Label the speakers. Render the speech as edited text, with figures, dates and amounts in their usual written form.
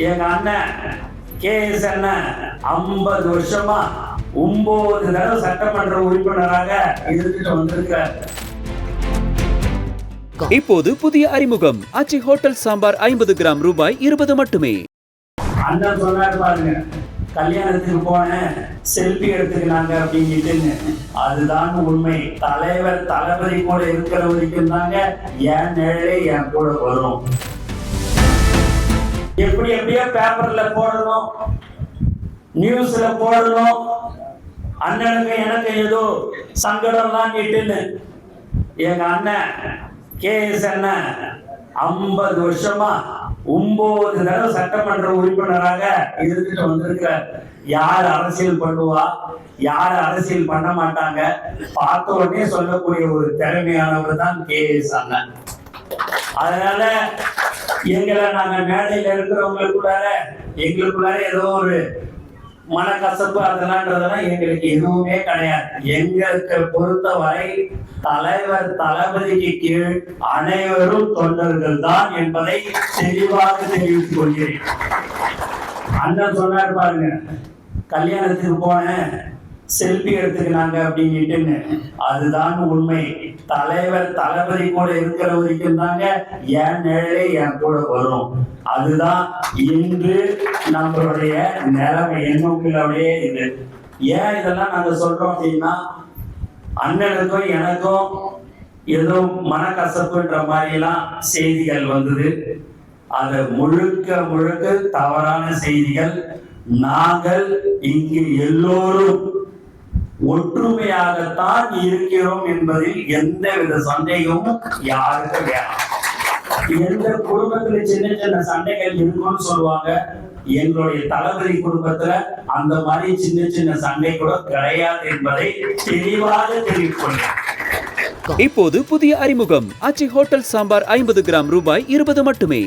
Speaker 1: எங்க அண்ணன் KS அண்ணன் 50 வருஷமா 9 தடவை சட்டமன்ற உறுப்பினராக இருந்துட்டு வந்திருக்கிறார்.
Speaker 2: இப்போது புதிய அறிமுகம் ஆச்சி ஹோட்டல் சாம்பார் 50 கிராம் ரூபாய் 20 மட்டுமே.
Speaker 1: அண்ணன் சொன்னாரு பாருங்க, கல்யாணத்துக்கு போனேன் செல்ஃபி எடுத்துக்கினாங்க அப்படின்னு. அதுதான் உண்மை. தலைவர் தளபதி கூட இருக்கிற வரைக்கும் தாங்க என் நிழலே என் கூட வரும். எப்படியோ பேப்பர்ல போடணும், நியூஸ்ல போடணும், அண்ணனுக்கு எனக்கு ஏதோ சங்கடம்லாம் கேட்டுன்னு. எங்க அண்ணன் KS அண்ணன் 50 வருஷமா 9 தடவை சட்டமன்ற உறுப்பினராக இருந்துட்டு வந்திருக்கிறார். யார் அரசியல் பண்ணுவா, யார் அரசியல் பண்ண மாட்டாங்க, பார்த்த உடனே சொல்லக்கூடிய ஒரு திறமையானவர் தான் KS அண்ணன். அதனால எங்களை நாங்க மேடையில இருக்கிறவங்களுக்குள்ளார எங்களுக்குள்ளார ஏதோ ஒரு மனக்கசப்பு அதெல்லாம் எங்களுக்கு எதுவுமே கிடையாது. எங்களுக்கு பொறுத்தவரை தலைவர் தளபதிக்கு கீழ் அனைவரும் தொண்டர்கள் தான் என்பதை தெளிவாக தெரிவித்துக் கொள்கிறேன். அண்ணன் சொன்னார் பாருங்க, கல்யாணத்துக்கு போனேன் செல்ஃபி எடுத்துக்கினாங்க அப்படின்னு. அதுதான் உண்மை. தலைவர் தளபதி கூட இருக்கிற வரைக்கும் தாங்க என் நிழலே என் கூட வரும். அதுதான் இன்று நம்மளுடைய நிலைமை, எண்ணுங்களுடைய இது. ஏன் இதெல்லாம் நாங்க சொல்றோம் அப்படின்னா, அண்ணனுக்கும் எனக்கும் ஏதோ மனக்கசப்புன்ற மாதிரி எல்லாம் செய்திகள் வந்தது. அது முழுக்க தவறான செய்திகள். நாங்கள் இங்கு எல்லோரும் ஒற்றுமையாகத்தான் இருக்கிறோம் என்பதில் எந்தவித சந்தேகமும் யாருக்கும் வேணாம். எந்த குடும்பத்துல சின்ன சண்டைகள் இருக்கும்னு சொல்லுவாங்க, எங்களுடைய தளபதி குடும்பத்துல அந்த மாதிரி சின்ன சண்டை கூட கிடையாது என்பதை தெளிவாக தெரிவித்துள்ளேன்.
Speaker 2: இப்போது புதிய அறிமுகம் ஆச்சி ஹோட்டல் சாம்பார் 50 கிராம் ரூபாய் 20 மட்டுமே.